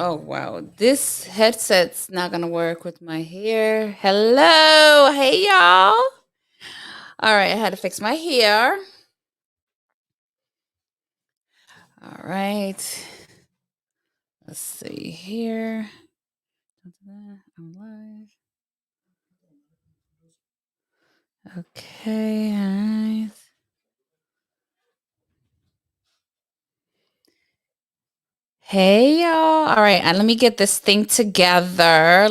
Oh wow, this headset's not gonna work with my hair. Hello, hey y'all. All right, I had to fix my hair. All right, let's see here. I'm live. Okay, all right. Hey y'all. All right, let me get this thing together.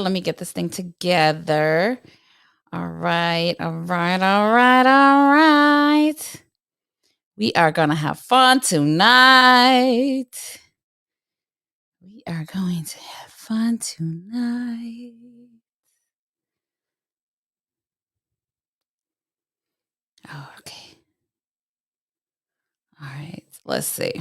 All right, all right, all right, all right. We are gonna have fun tonight. We are going to have fun tonight. Oh, okay. All right. Let's see.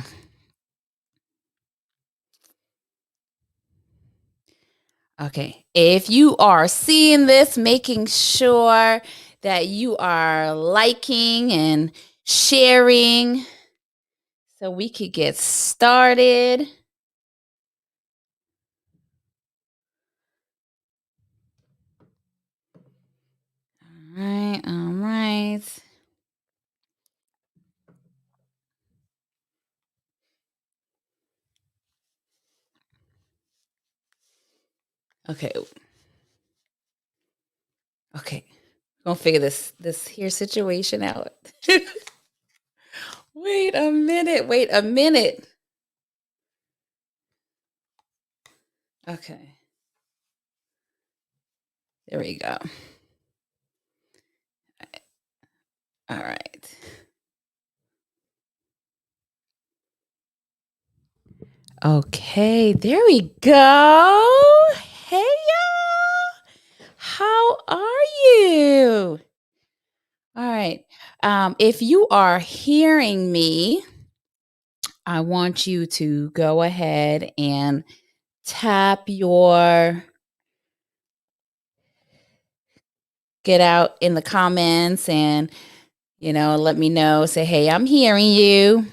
Okay. If you are seeing this, making sure that you are liking and sharing so we could get started. All right. All right. Okay. Okay. Gonna figure this here situation out. Wait a minute. Wait a minute. Okay. There we go. All right. Okay, there we go. Hey, y'all. How are you? All right. If you are hearing me, I want you to go ahead and tap your get out in the comments and, let me know. Say, hey, I'm hearing you.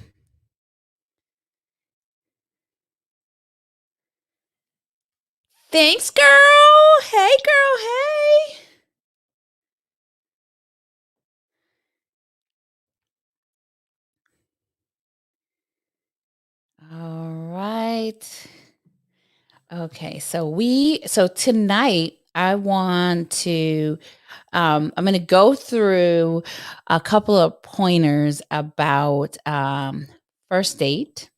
Thanks, girl. Hey, girl. Hey. All right. Okay, so tonight I want to I'm going to go through a couple of pointers about first date,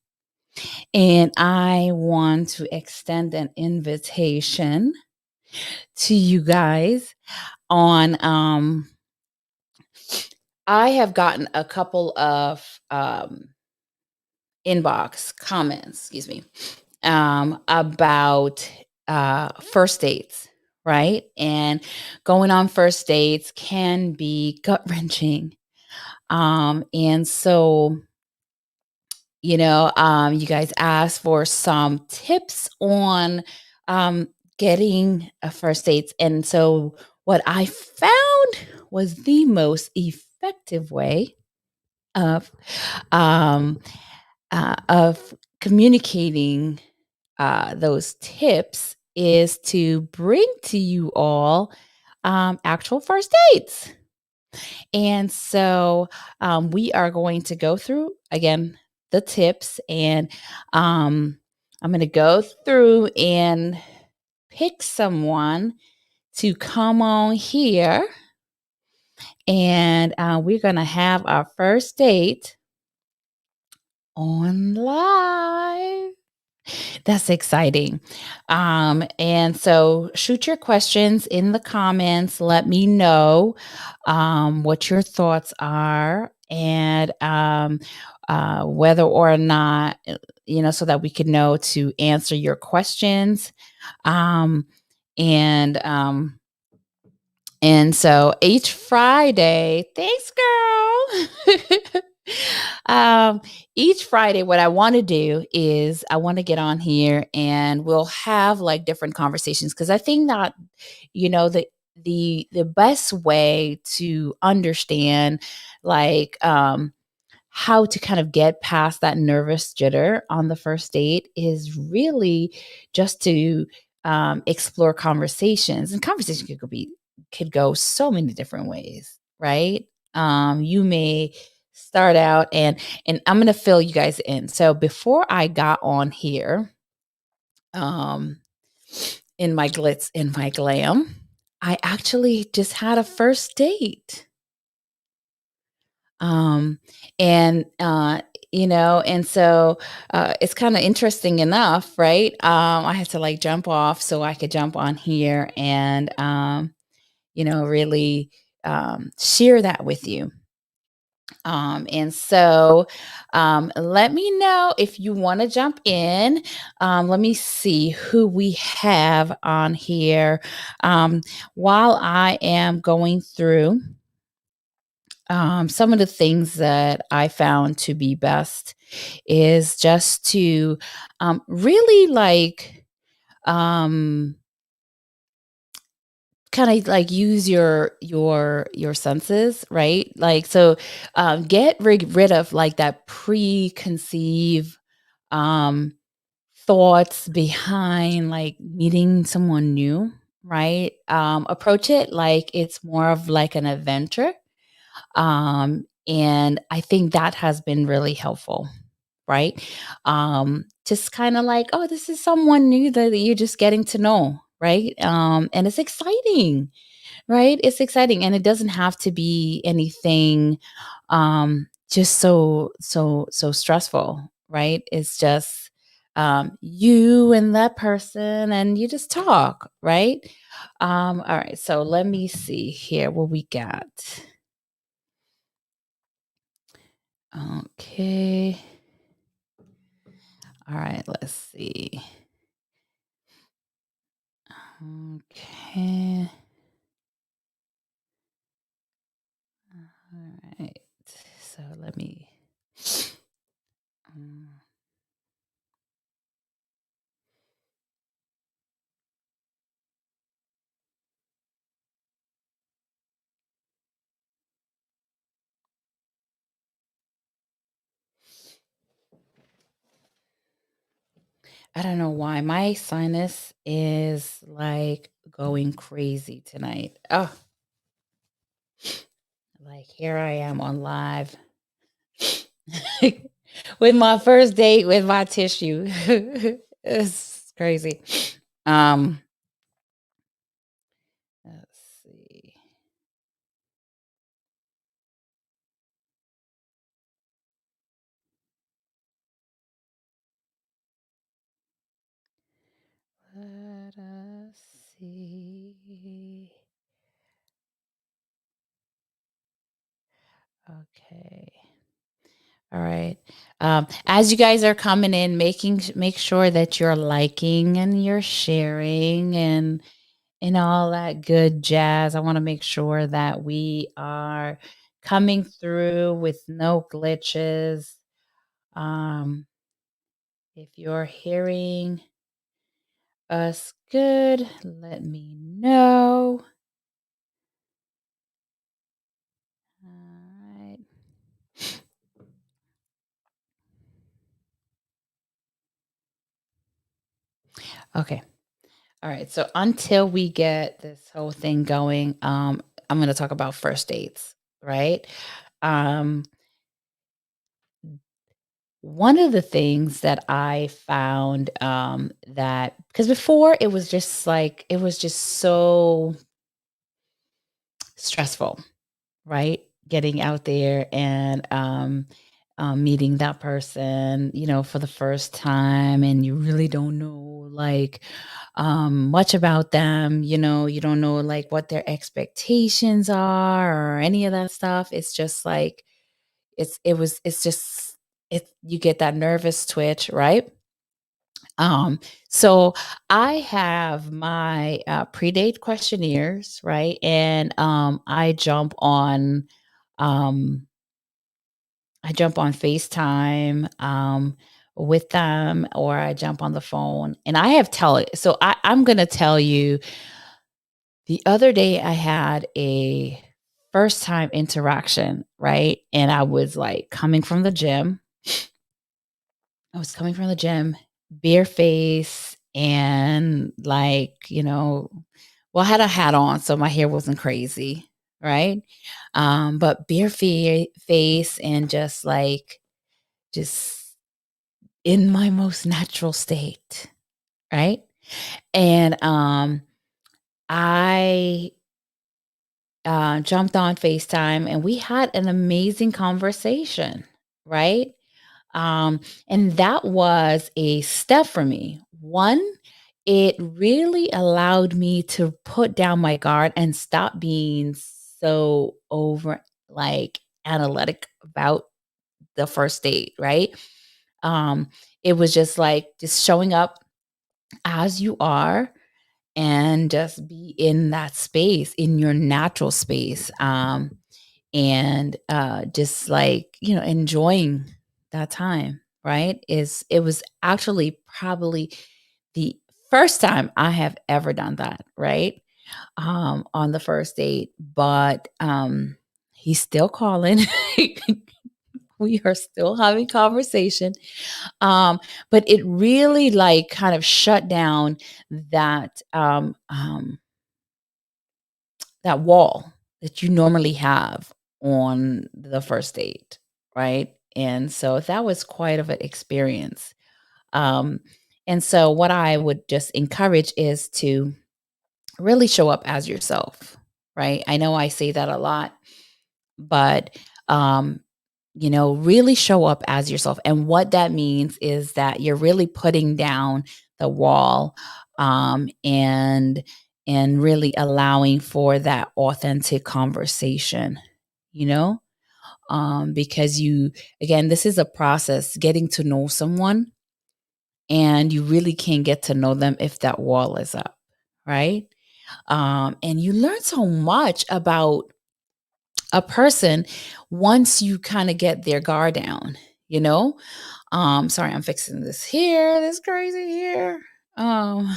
and I want to extend an invitation to you guys on I have gotten a couple of inbox comments, excuse me, about first dates, right? And going on first dates can be gut wrenching. And so, you guys asked for some tips on getting a first dates. And so, what I found was the most effective way of um, of communicating those tips is to bring to you all actual first dates. And so we are going to go through again the tips, and I'm going to go through and pick someone to come on here, and we're going to have our first date on live. That's exciting. And so shoot your questions in the comments. Let me know what your thoughts are, and whether or not, so that we can know to answer your questions. And and so each Friday, thanks, girl. Each Friday, what I want to do is I want to get on here and we'll have like different conversations, because I think that, the best way to understand like how to kind of get past that nervous jitter on the first date is really just to explore conversations, and conversation could go so many different ways, right? You may start out, and I'm going to fill you guys in. So before I got on here, um, in my glitz, in my glam, I actually just had a first date. Um, and, and so, it's kinda interesting enough, right? I had to, like, jump off so I could jump on here and, really, share that with you. And so, let me know if you wanna jump in. Let me see who we have on here, um, while I am going through some of the things that I found to be best is just to really um, kind of like use your senses, right? Like so, get rid of like that preconceived um, thoughts behind like meeting someone new, right? Approach it like it's more of like an adventure, and I think that has been really helpful, right? Just kind of like, oh, this is someone new that you're just getting to know, right? And it's exciting, right? It's exciting. And it doesn't have to be anything just so stressful, right? It's just you and that person and you just talk, right? All right, so let me see here what we got. Okay. All right, let's see. Okay. All right. So let me. um, I don't know why my sinus is like going crazy tonight. Oh, like here I am on live with my first date with my tissue. It's crazy. Um, let's see. Let us see. Okay. All right. As you guys are coming in, make sure that you're liking and you're sharing and all that good jazz. I want to make sure that we are coming through with no glitches. Um, if you're hearing us good, let me know. All right. Okay. All right. So until we get this whole thing going, I'm going to talk about first dates, right? Um, One of the things that I found that because before it was just so stressful, right? Getting out there and meeting that person, for the first time, and you really don't know like much about them. You don't know like what their expectations are or any of that stuff. It's just like it's just you get that nervous twitch, right? Um, so I have my pre-date questionnaires, right? And um I jump on FaceTime with them, or I jump on the phone and I have so I'm gonna tell you the other day I had a first time interaction, right? And I was like coming from the gym. I was coming from the gym, bare face, and like, well, I had a hat on, so my hair wasn't crazy, right? But bare face and just in my most natural state, right? And I jumped on FaceTime and we had an amazing conversation, right? Um, and that was a step for me. One, it really allowed me to put down my guard and stop being so over like analytic about the first date, right? Um, it was just showing up as you are and just be in that space, in your natural space. And just enjoying that time, right? Is It was actually probably the first time I have ever done that, right? On the first date, but he's still calling. We are still having conversation. But it really kind of shut down that that wall that you normally have on the first date, right? And so that was quite of an experience. Um, and so what I would just encourage is to really show up as yourself, right? I know I say that a lot, but um, really show up as yourself. And what that means is that you're really putting down the wall, and really allowing for that authentic conversation, you know? Because again, this is a process getting to know someone, and you really can't get to know them if that wall is up, right? And you learn so much about a person once you kind of get their guard down, you know? Sorry, I'm fixing this here, this crazy here. Um,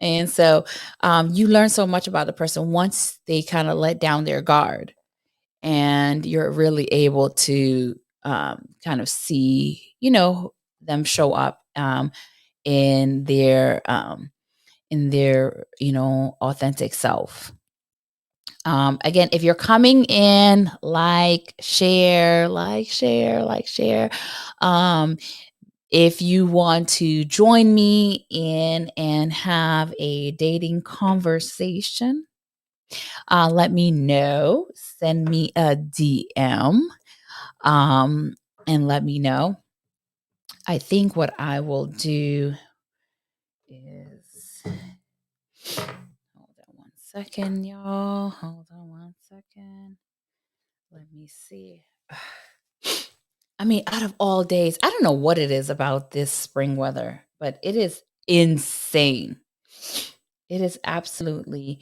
and so you learn so much about the person once they kind of let down their guard, and you're really able to kind of see, them show up in their authentic self. Again, if you're coming in, share. Um, if you want to join me in and have a dating conversation, let me know. Send me a DM, and let me know. I think what I will do is hold on one second, y'all. Hold on one second. Let me see. I mean, out of all days, I don't know what it is about this spring weather, but it is insane. It is absolutely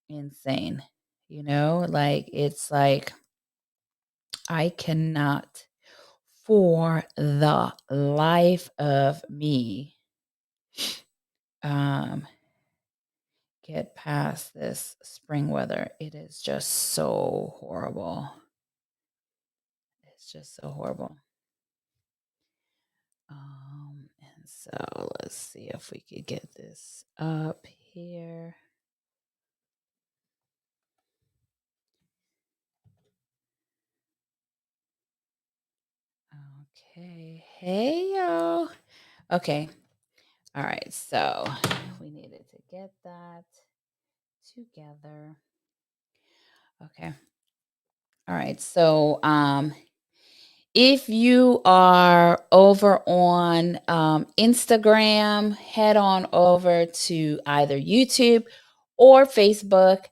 insane. It's like I cannot for the life of me um get past this spring weather. It is just so horrible. It's just so horrible. And so let's see if we could get this up here. Okay. Hey, y'all. Okay. All right. So we needed to get that together. Okay. All right. So, if you are over on Instagram, head on over to either YouTube or Facebook,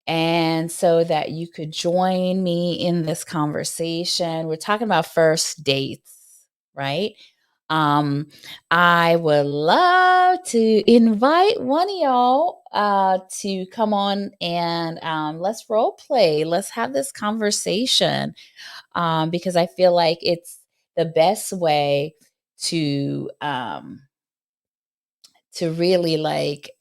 and so that you could join me in this conversation. We're talking about first dates, right? Um, I would love to invite one of y'all to come on and let's role play. Let's have this conversation, because I feel like it's the best way to to really like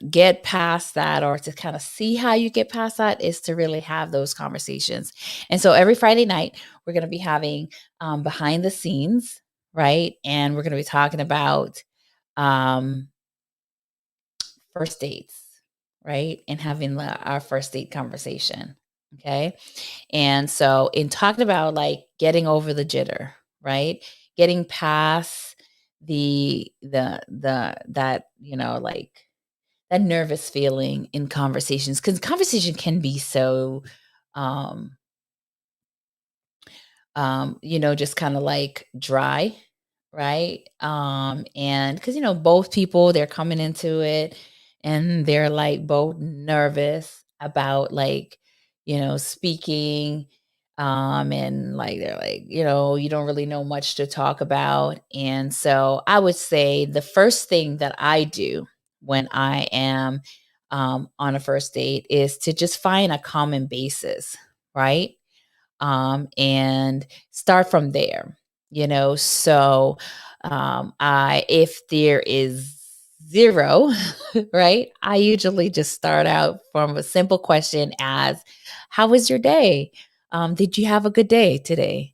get past that, or to kind of see how you get past that, is to really have those conversations. And so every Friday night, we're going to be having behind the scenes, right? And we're going to be talking about um, first dates, right? And having our first date conversation. Okay. And so, in talking about like getting over the jitter, right? Getting past that, like that nervous feeling in conversations, because conversation can be so um just kind of like dry, right? And because both people, they're coming into it and they're like both nervous about like, speaking. And like they're like, you don't really know much to talk about. And so I would say the first thing that I do when I am on a first date is to just find a common basis, right? And start from there. So I if there is zero, right, I usually just start out from a simple question as, how was your day? Did you have a good day today?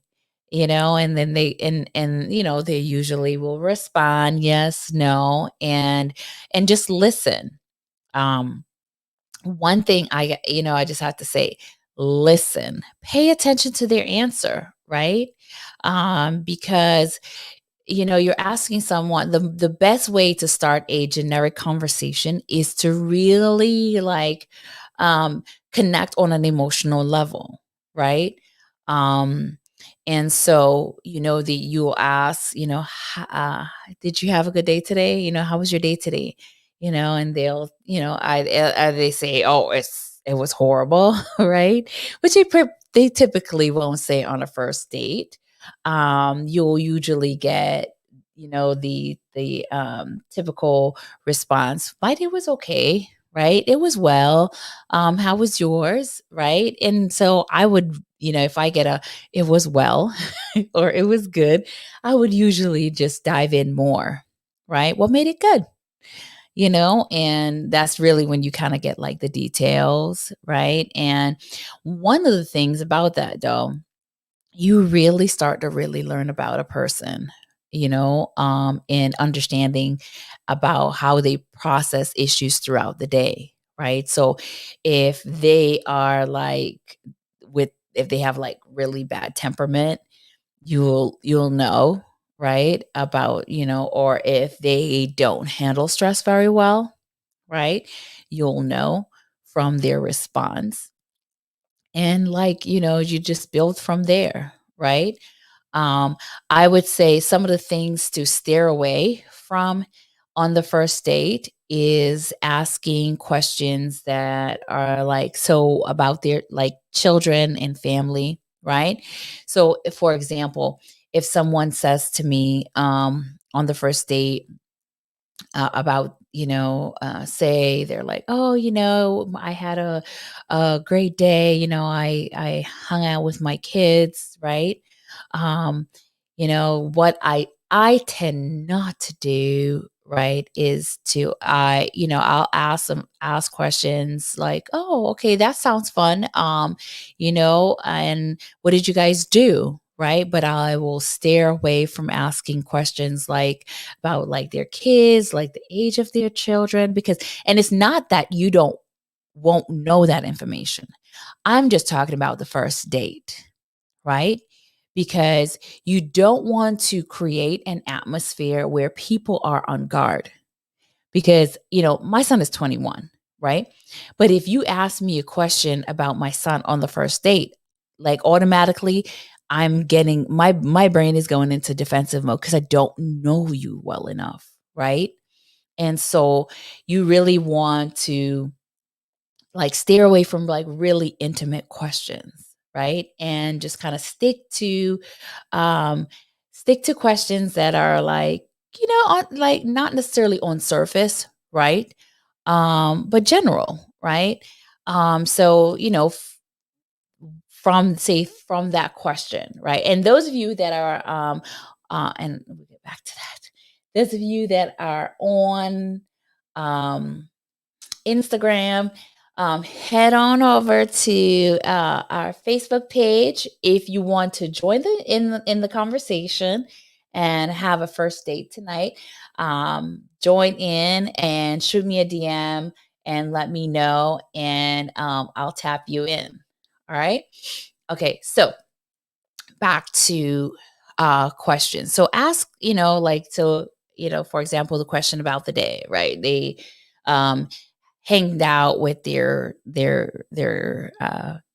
And then they usually will respond yes, no, and just listen. um One thing I just have to say, listen, pay attention to their answer, right? Because you're asking someone, the best way to start a generic conversation is to really like um connect on an emotional level, right? Um and so that you'll ask, did you have a good day today? How was your day today? And they'll, they say, oh, it was horrible, right? Which they typically won't say on a first date. You'll usually get, the typical response, my day was okay, right? It was well. How was yours, right? And so I would, if I get it was well or it was good, I would usually just dive in more, right? What made it good? And that's really when you kind of get like the details, right? And one of the things about that, though, you really start to really learn about a person, and understanding about how they process issues throughout the day, right? So if they are like if they have like really bad temperament, you'll know, right? About, or if they don't handle stress very well, right? You'll know from their response. And like, you just build from there, right? Um, I would say some of the things to steer away from on the first date is asking questions that are like so about their like children and family, right? So, for example, if someone says to me on the first date, about say they're like, oh, I had a great day, I hung out with my kids, right? um what I tend not to do, right, is to I'll ask questions like, oh, okay, that sounds fun, and what did you guys do, right? But I will steer away from asking questions like about like their kids, like the age of their children, because and it's not that you don't won't know that information. I'm just talking about the first date, right? Because you don't want to create an atmosphere where people are on guard. Because, my son is 21, right? But if you ask me a question about my son on the first date, like automatically I'm getting my brain is going into defensive mode because I don't know you well enough, right? And so you really want to like steer away from like really intimate questions, right? And just kind of um stick to questions that are like, like not necessarily on surface, right? But general, right? So, from that question, right? And those of you that are and we'll get back to that. Those of you that are on Instagram, head on over to our Facebook page if you want to join in the conversation and have a first date tonight. Join in and shoot me a DM and let me know, and I'll tap you in. All right. Okay. So back to questions. So ask, for example, the question about the day, right? They um, hanged out with their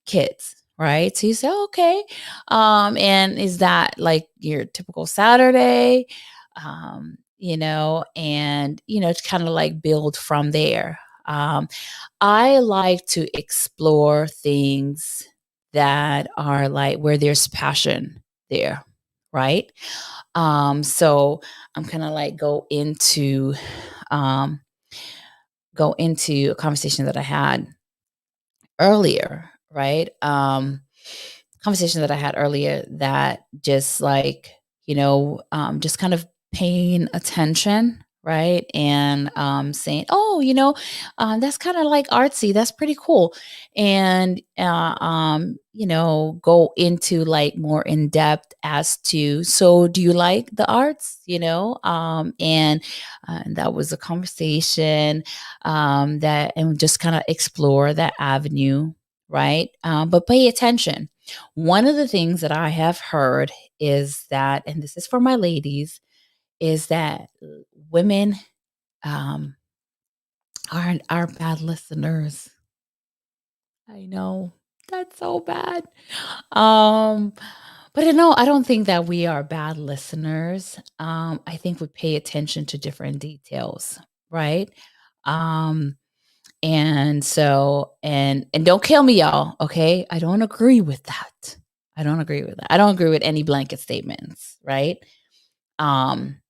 kids, right? So you say, okay, and is that like your typical Saturday? And to kind of like build from there. I like to explore things that are like where there's passion there, right? So I'm kind of like um, go into a conversation that I had earlier, right? Conversation that I had earlier that just like, just kind of paying attention, right? And saying, oh, that's kind of like artsy. That's pretty cool. And, go into like more in depth as to, so do you like the arts? And that was a conversation and just kind of explore that avenue, right? But pay attention. One of the things that I have heard is that, and this is for my ladies, is that women um, are bad listeners. I know that's so bad. Um, but no, I don't think that we are bad listeners. I think we pay attention to different details, right? Um, And so and don't kill me, y'all, okay? I don't agree with that. I don't agree with that. I don't agree with any blanket statements, right? Um,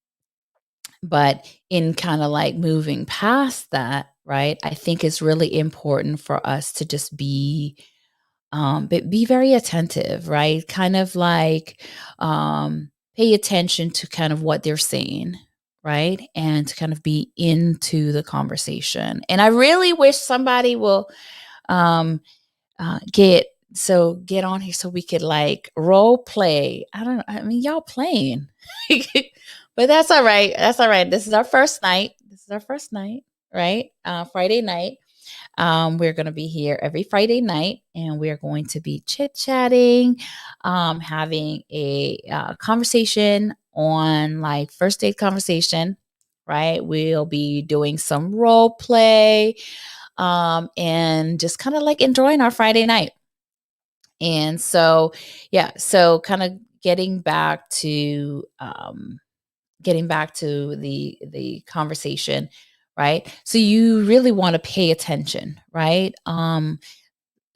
but in kind of like moving past that, right? I think it's really important for us to just be very attentive, right? Kind of like pay attention to kind of what they're saying, right? And to kind of be into the conversation. And I really wish somebody will um get on here so we could like role play. I don't know. I mean, y'all playing. But that's all right. That's all right. This is our first night. This is our first night, right? Friday night. We're going to be here every Friday night, and we're going to be chit chatting, having a conversation on like first date conversation, right? We'll be doing some role play, and just kind of like enjoying our Friday night. And so, yeah, so kind of getting back to the conversation, right? So you really want to pay attention, right?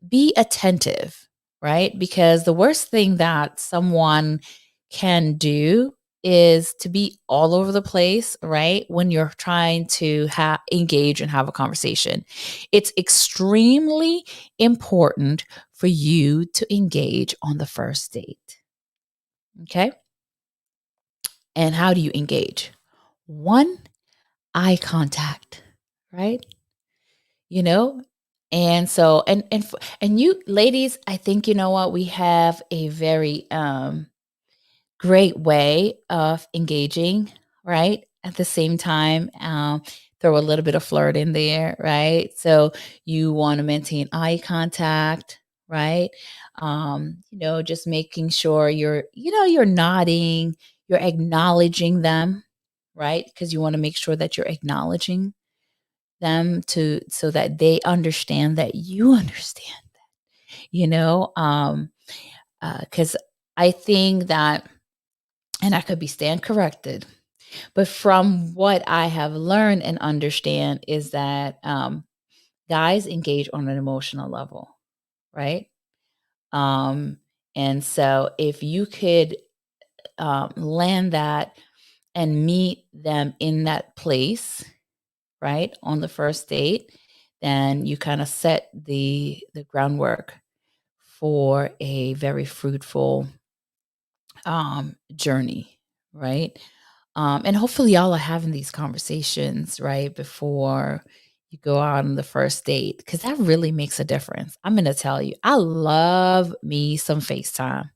Be attentive, right? Because the worst thing that someone can do is to be all over the place, right? When you're trying to engage and have a conversation. It's extremely important for you to engage on the first date. Okay? And how do you engage? One, eye contact, right? You know, and so and you ladies, I think, you know what, we have a very great way of engaging, right? At the same time, throw a little bit of flirt in there, right? So you want to maintain eye contact, right? Just making sure you're nodding, you're acknowledging them, right? Because you want to make sure that you're acknowledging them to so that they understand that you understand, you know because I think that, and I could be stand corrected, but from what I have learned and understand is that guys engage on an emotional level, right? um and so if you could land that and meet them in that place, right, on the first date, then you kind of set the groundwork for a very fruitful journey, right? And hopefully y'all are having these conversations right before you go out on the first date because that really makes a difference. I'm going to tell you, I love me some FaceTime.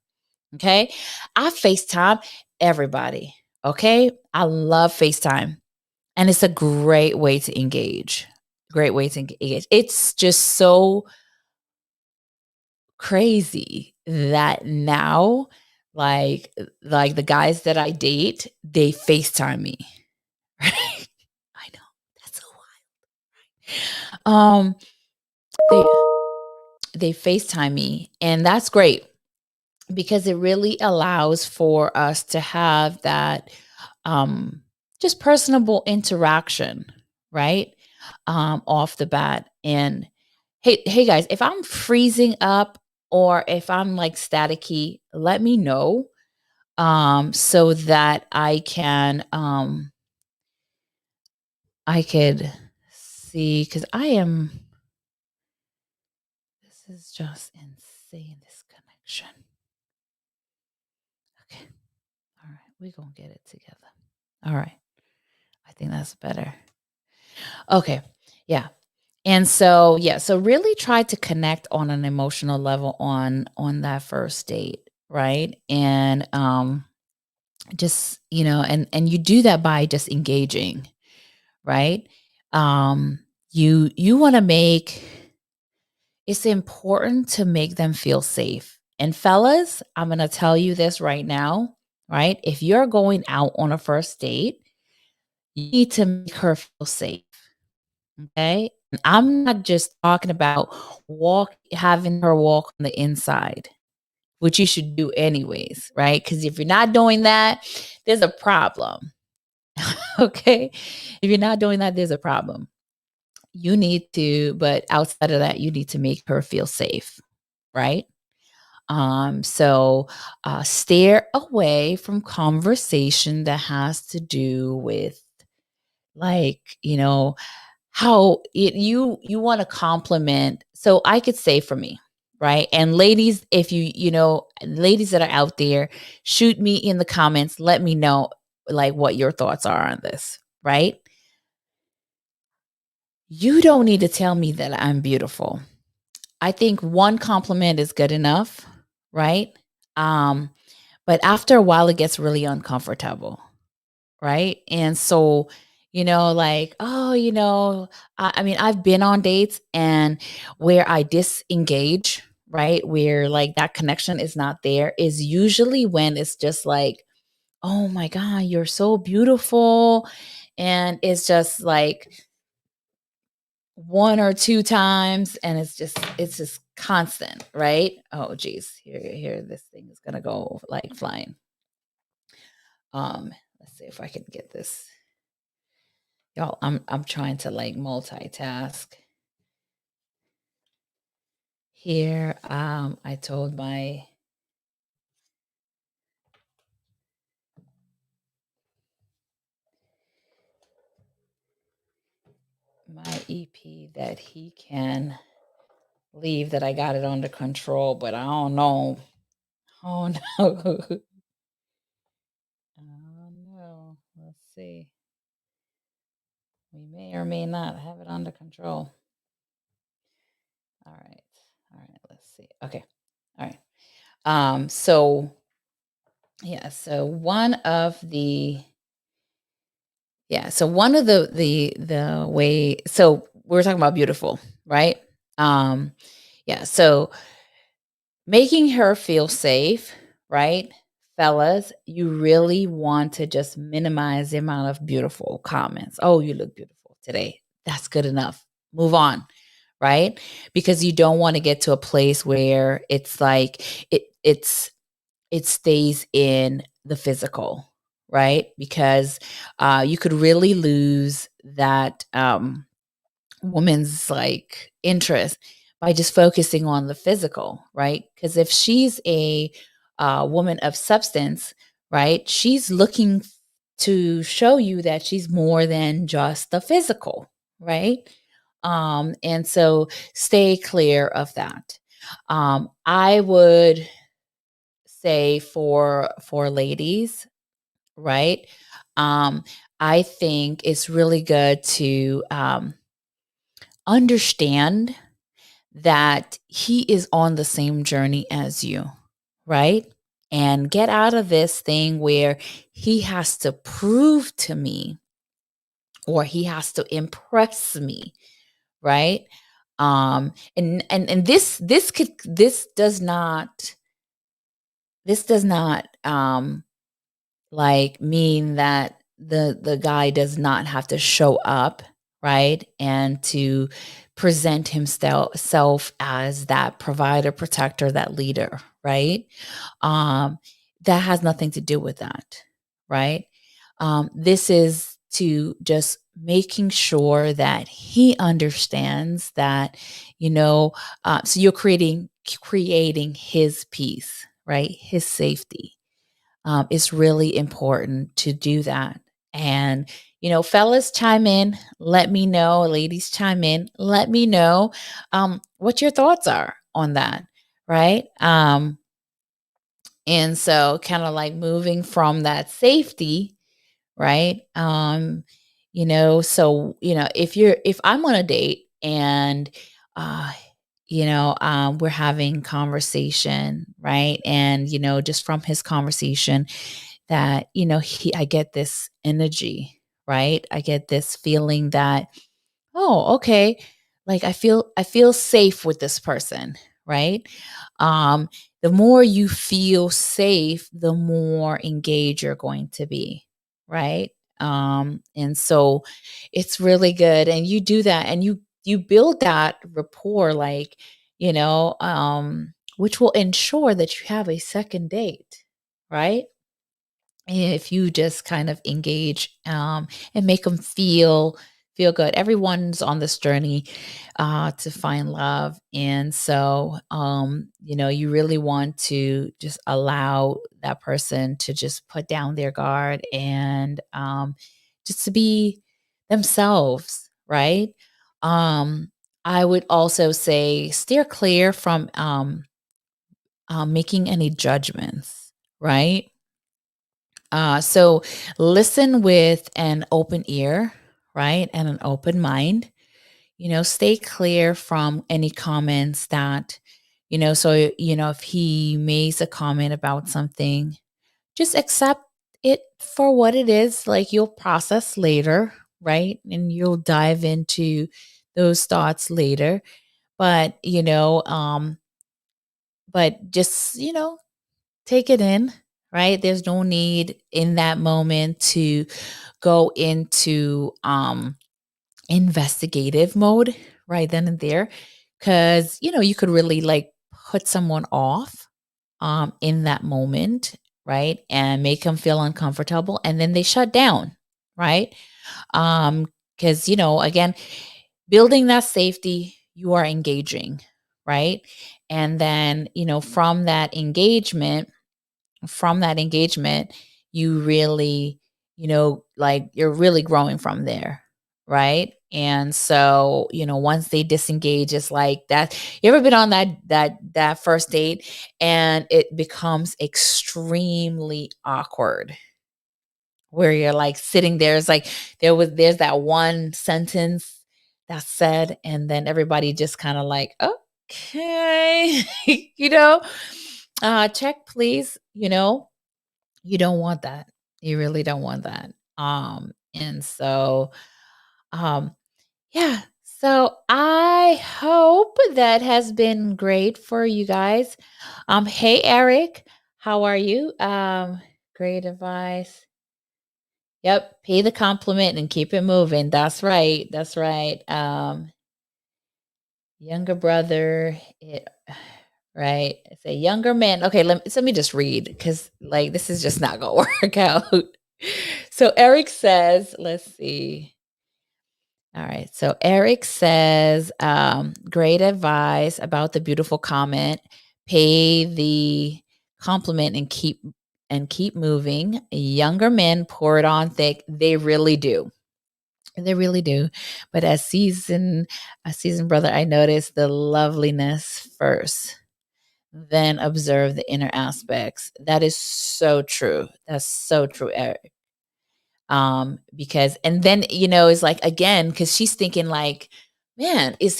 Okay. I FaceTime everybody. Okay. I love FaceTime. And it's a great way to engage. Great way to engage. It's just so crazy that now, like the guys that I date, they FaceTime me. Right? I know. That's so wild. They they FaceTime me, and that's great because it really allows for us to have that um just personable interaction, right? Off the bat. And hey guys, if I'm freezing up or if I'm like staticky, let me know so that I could see cuz this is just insane, this connection. Okay. All right, we're going to get it together. All right. I think that's better. Okay. Yeah. And so, yeah, so really try to connect on an emotional level on that first date, right? And just, and you do that by just engaging, right? Um you want to make it's important to make them feel safe. And fellas, I'm going to tell you this right now, right? If you're going out on a first date, you need to make her feel safe. Okay. And I'm not just talking about having her walk on the inside, which you should do anyways, right? Because if you're not doing that, there's a problem. Okay. If you're not doing that, there's a problem. You need to, but outside of that, you need to make her feel safe, right? So steer away from conversation that has to do with like, how you want to compliment. So I could say for me, right? And ladies, if ladies that are out there, shoot me in the comments, let me know like what your thoughts are on this, right? You don't need to tell me that I'm beautiful. I think one compliment is good enough, right? Um, but after a while, it gets really uncomfortable, right? And so, like, oh, I mean, I've been on dates and where I disengage, right? Where like that connection is not there is usually when it's just like, oh my God, you're so beautiful. And it's just like one or two times and it's just constant, right? Oh geez, here this thing is gonna go like flying. Let's see if I can get this. Y'all, I'm trying to like multitask here. I told my EP that he can leave, that I got it under control, but I don't know. Oh no. Oh no. Let's see. We may or may not have it under control. All right. All right. Let's see. Okay. All right. So yeah, so one of the way, so we're talking about beautiful, right? Um yeah, so making her feel safe, right? Fellas, you really want to just minimize the amount of beautiful comments. Oh, you look beautiful today. That's good enough. Move on, right? Because you don't want to get to a place where it's like it stays in the physical, right? Because you could really lose that woman's like interest by just focusing on the physical, right? Because if she's a woman of substance, right, she's looking to show you that she's more than just the physical, right? And so stay clear of that. I would say for ladies, right? Um, I think it's really good to understand that he is on the same journey as you, right? And get out of this thing where he has to prove to me or he has to impress me, right? And this does not like mean that the guy does not have to show up, right? And to present himself self as that provider, protector, that leader, right? Um, that has nothing to do with that, right? This is to just making sure that he understands that, you know, so you're creating his peace, right? His safety. It's really important to do that. And, fellas, chime in. Let me know. Ladies, chime in. Let me know what your thoughts are on that, right? And so, kind of like moving from that safety, right? If I'm on a date and uh we're having conversation, right? And just from his conversation that he I get this energy, right? I get this feeling that, oh, okay, like I feel safe with this person, right? um the more you feel safe, the more engaged you're going to be, right? And so it's really good, and you do that, and you build that rapport, like, which will ensure that you have a second date, right? If you just kind of engage, and make them feel good. Everyone's on this journey to find love, and so you really want to just allow that person to just put down their guard and just to be themselves, right? um I would also say steer clear from making any judgments, right? So listen with an open ear, right? And an open mind. Stay clear from any comments that, if he makes a comment about something, just accept it for what it is. Like, you'll process later, right? And you'll dive into those thoughts later. But, just, take it in, right? There's no need in that moment to go into investigative mode right then and there, because you could really like put someone off in that moment, right? And make them feel uncomfortable, and then they shut down, right? Because again, building that safety, you are engaging, right? And then from that engagement, you really, like, you're really growing from there, right? And so, once they disengage, it's like that. You ever been on that first date and it becomes extremely awkward, where you're like sitting there? It's like there's that one sentence that's said, and then everybody just kind of like, okay, check, please. You don't want that. You really don't want that. And so, um, yeah. So I hope that has been great for you guys. Hey Eric, how are you? Great advice. Yep, pay the compliment and keep it moving. That's right. That's right. Younger brother, right? It's a younger man. Okay, let me just read, because like this is just not gonna work out. So Eric says, let's see. All right. So Eric says, great advice about the beautiful comment. Pay the compliment and keep moving. Younger men pour it on thick. They really do. They really do. But as seasoned brother, I noticed the loveliness first. then observe the inner aspects. That is so true. That's so true, Eric. Because and then, it's like again, because she's thinking like, man, is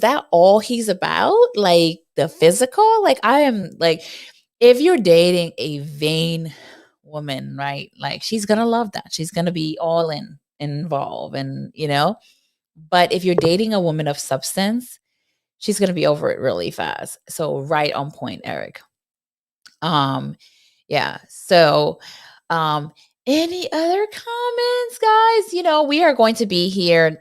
that all he's about? Like the physical? Like I am like, if you're dating a vain woman, right? Like she's gonna love that. She's gonna be all involved and but if you're dating a woman of substance, she's gonna be over it really fast. So right on point, Eric. Um, yeah. So, um, any other comments, guys? We are going to be here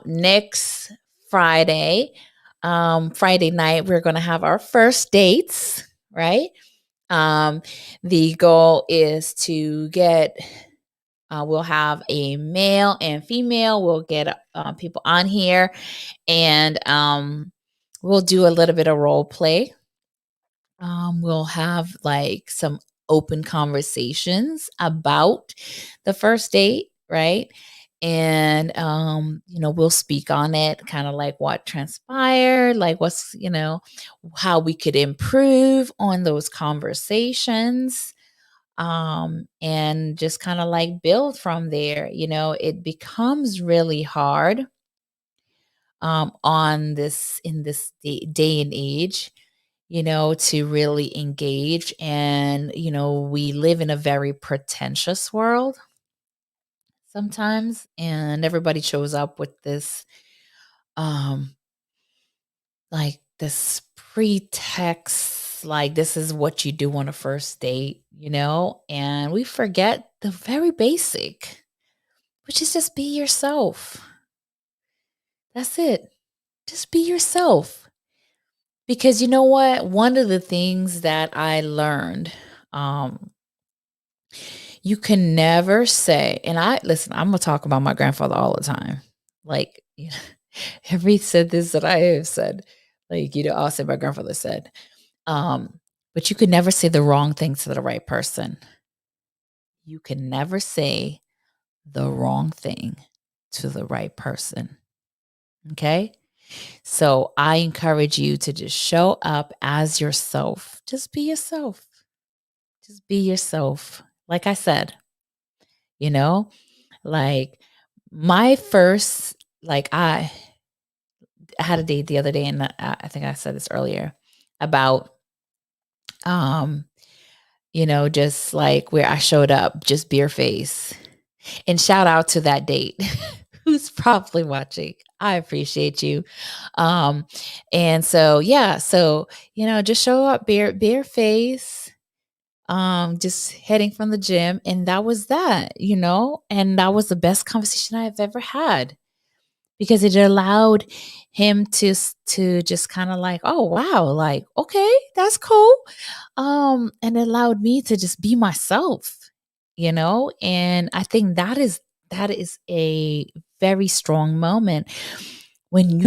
next Friday. Friday night, we're going to have our first dates, right? Um, the goal is to get we'll have a male and female. We'll get people on here and we'll do a little bit of role play. We'll have like some open conversations about the first date, right? And we'll speak on it, kind of like what transpired, like how we could improve on those conversations. And just kind of like build from there. It becomes really hard on this in this day and age to really engage. And, we live in a very pretentious world sometimes, and everybody shows up with this, um, like this pretext, like this is what you do on a first date, and we forget the very basic, which is just be yourself. That's it. Just be yourself. Because you know what? One of the things that I learned, you can never say, and I'm gonna talk about my grandfather all the time. Like, every sentence that I have said, like, I'll say my grandfather said. But you could never say the wrong thing to the right person. You can never say the wrong thing to the right person. Okay? So I encourage you to just show up as yourself. Just be yourself. Just be yourself. Like I said, you know, like my first, like I had a date the other day, and I think I said this earlier about, um, just like where I showed up, just beer face. And shout out to that date who's probably watching. I appreciate you. Um, and so yeah, so just show up bare face, just heading from the gym, and that was that, and that was the best conversation I've ever had because it allowed him to just kind of like, oh wow, like okay, that's cool, and it allowed me to just be myself, and I think that is a very strong moment when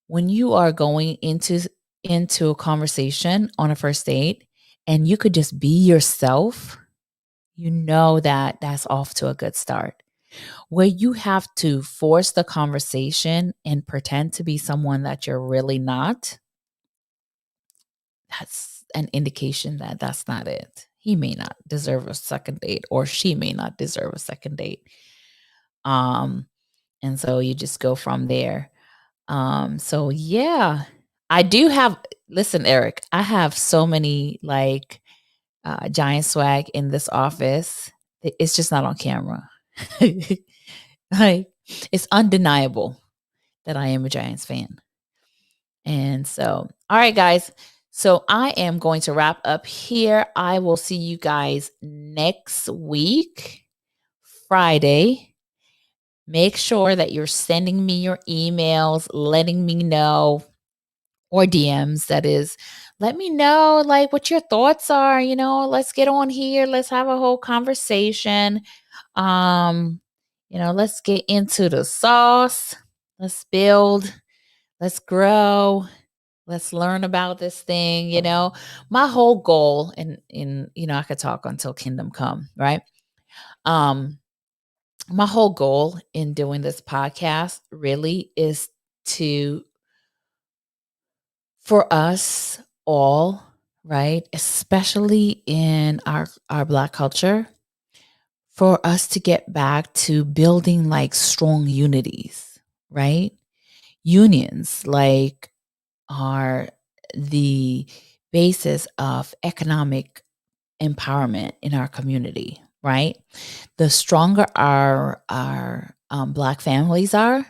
when you are going into a conversation on a first date and you could just be yourself. That that's off to a good start. Where you have to force the conversation and pretend to be someone that you're really not, that's an indication that that's not it. He may not deserve a second date, or she may not deserve a second date. Um, and so you just go from there. So yeah, I do have, listen, Eric, I have so many like giant swag in this office. It's just not on camera. Like, it's undeniable that I am a Giants fan. And so, all right, guys. So I am going to wrap up here. I will see you guys next week, Friday. Make sure that you're sending me your emails, letting me know, or DMs, that is. Let me know like what your thoughts are. Let's get on here. Let's have a whole conversation. Um, let's get into the sauce. Let's build. Let's grow. Let's learn about this thing. My whole goal, and I could talk until kingdom come, right? Um, my whole goal in doing this podcast really is to for us all, right? Especially in our Black culture, for us to get back to building like strong unities, right? Unions like are the basis of economic empowerment in our community, right? The stronger our Black families are,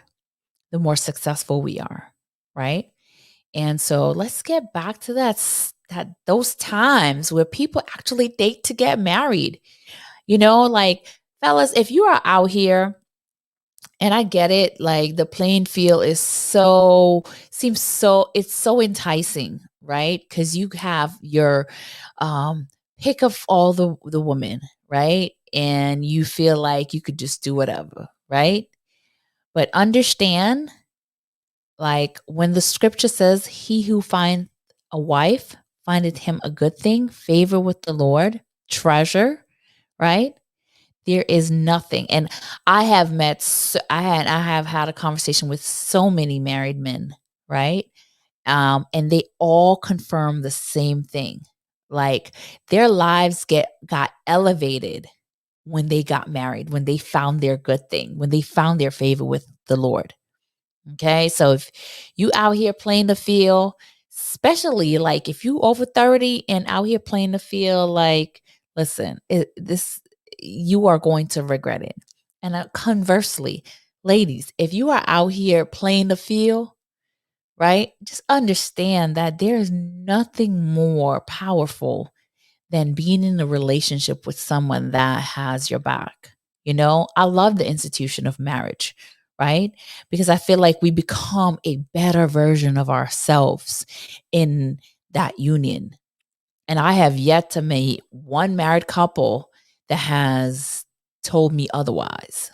the more successful we are, right? And so let's get back to that those times where people actually date to get married. Like, fellas, if you are out here, and I get it, like the playing field is seems so it's so enticing, right? Because you have your pick of all the women, right? And you feel like you could just do whatever, right? But understand, like when the scripture says, "He who finds a wife findeth him a good thing, favor with the Lord, treasure," right? There is nothing. And I have had a conversation with so many married men, right? And they all confirm the same thing. Like their lives got elevated when they got married, when they found their good thing, when they found their favor with the Lord. Okay. So if you out here playing the field, especially like if you over 30 and out here playing the field, like, listen, this you are going to regret it. And conversely, ladies, if you are out here playing the field, right, just understand that there is nothing more powerful than being in a relationship with someone that has your back. I love the institution of marriage, right? Because I feel like we become a better version of ourselves in that union. And I have yet to meet one married couple that has told me otherwise.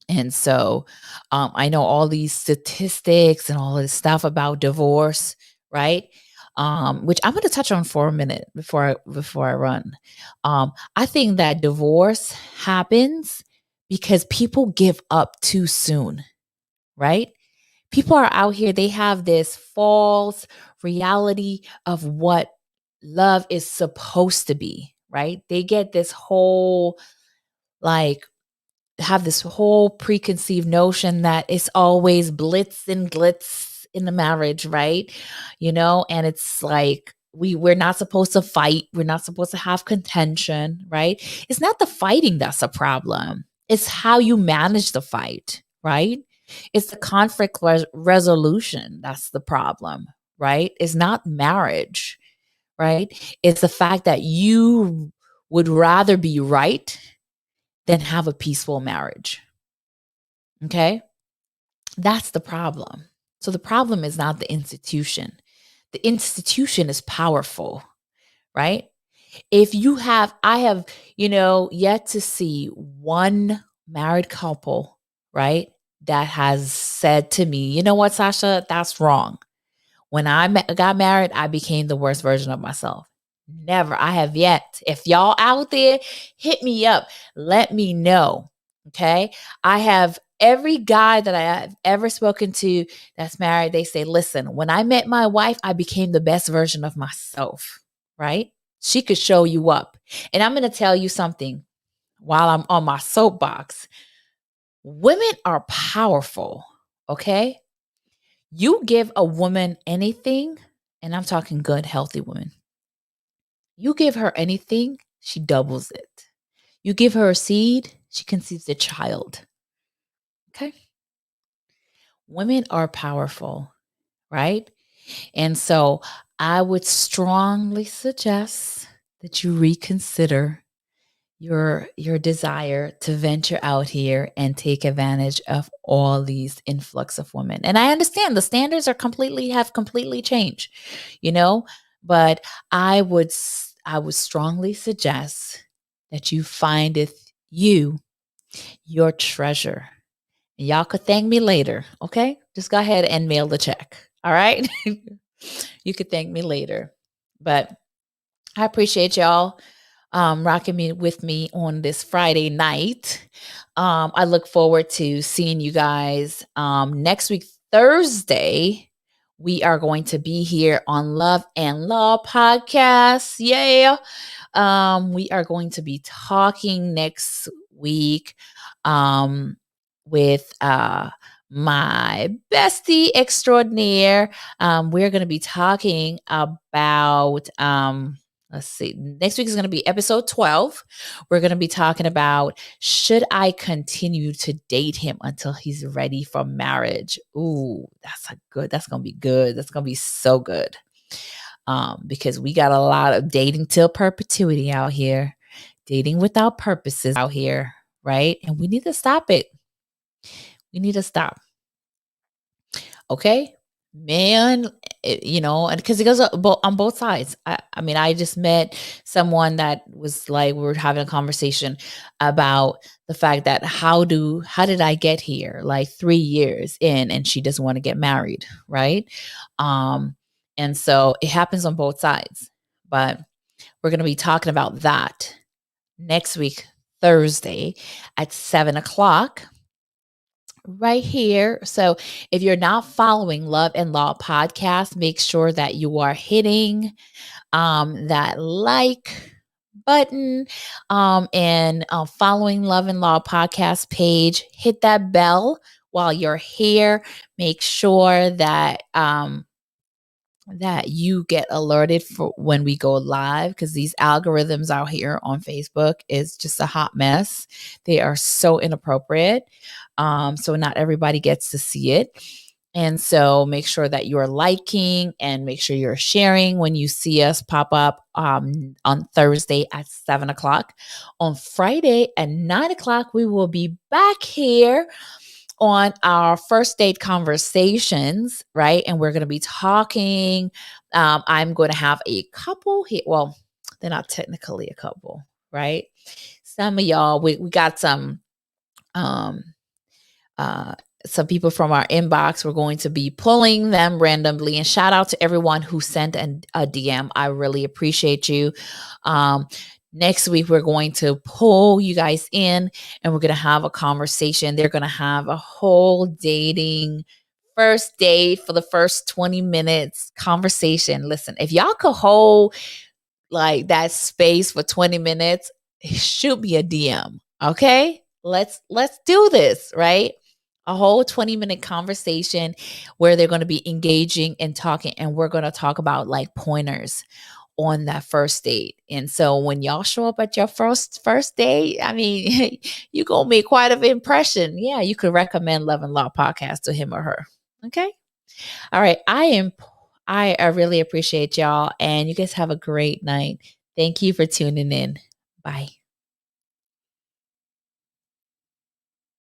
And so I know all these statistics and all this stuff about divorce, right? Which I'm going to touch on for a minute before I run. I think that divorce happens because people give up too soon, right? People are out here, they have this false reality of what love is supposed to be, right? They get this whole like have this whole preconceived notion that it's always blitz and glitz in the marriage, right? And it's like we're not supposed to fight, we're not supposed to have contention, right? It's not the fighting that's a problem. It's how you manage the fight, right? It's the conflict resolution that's the problem, right? It's not marriage, right? It's the fact that you would rather be right than have a peaceful marriage. Okay? That's the problem. So the problem is not the institution. The institution is powerful, right? I have, yet to see one married couple, right, that has said to me, you know what, Sasha, that's wrong. When I got married, I became the worst version of myself. Never. I have yet. If y'all out there, hit me up. Let me know. Okay. I have every guy that I have ever spoken to that's married. They say, listen, when I met my wife, I became the best version of myself. Right. She could show you up. And I'm going to tell you something while I'm on my soapbox. Women are powerful. Okay. You give a woman anything, and I'm talking good, healthy women. You give her anything, she doubles it. You give her a seed, she conceives a child. Okay? Women are powerful, right? And so I would strongly suggest that you reconsider your desire to venture out here and take advantage of all these influx of women. And I understand the standards have completely changed, but I would strongly suggest that you findeth your treasure. And y'all could thank me later, okay? Just go ahead and mail the check. All right? You could thank me later. But I appreciate y'all rocking me with me on this Friday night. I look forward to seeing you guys next week, Thursday. we are going to be here on Love and Law Podcast. Yeah. We are going to be talking next week with my bestie extraordinaire. We're going to be talking about let's see, next week is going to be episode 12. We're going to be talking about, should I continue to date him until he's ready for marriage? Ooh, that's going to be good. That's going to be so good. Because we got a lot of dating till perpetuity out here, dating without purposes out here, right? And we need to stop it. We need to stop. Okay, man, and because it goes on both sides. I mean, I just met someone that was like, we were having a conversation about the fact that how did I get here, like 3 years in, and she doesn't want to get married, right? And so it happens on both sides, but we're going to be talking about that next week, Thursday at 7:00 right here. So if you're not following Love and Law Podcast, make sure that you are hitting that like button and following Love and Law Podcast page. Hit that bell while you're here. Make sure that that you get alerted for when we go live, because these algorithms out here on Facebook is just a hot mess. They are so inappropriate. So not everybody gets to see it. And so make sure that you're liking and make sure you're sharing when you see us pop up on Thursday at 7:00. On Friday at 9:00, we will be back here on our first date conversations, right? And we're going to be talking. I'm going to have a couple here. Well, they're not technically a couple, right? Some of y'all, we got um, some people from our inbox. We're going to be pulling them randomly. And shout out to everyone who sent a DM. I really appreciate you. Next week, we're going to pull you guys in and we're going to have a conversation. They're going to have a whole dating first date for the first 20 minutes conversation. Listen, if y'all could hold like that space for 20 minutes, shoot me a DM. Okay. Let's do this, right? A whole 20-minute conversation where they're going to be engaging and talking, and we're going to talk about like pointers on that first date. And so when y'all show up at your first date, I mean, you going to make quite an impression. Yeah, you could recommend Love and Law Podcast to him or her. Okay. All right. I really appreciate y'all, and you guys have a great night. Thank you for tuning in. Bye.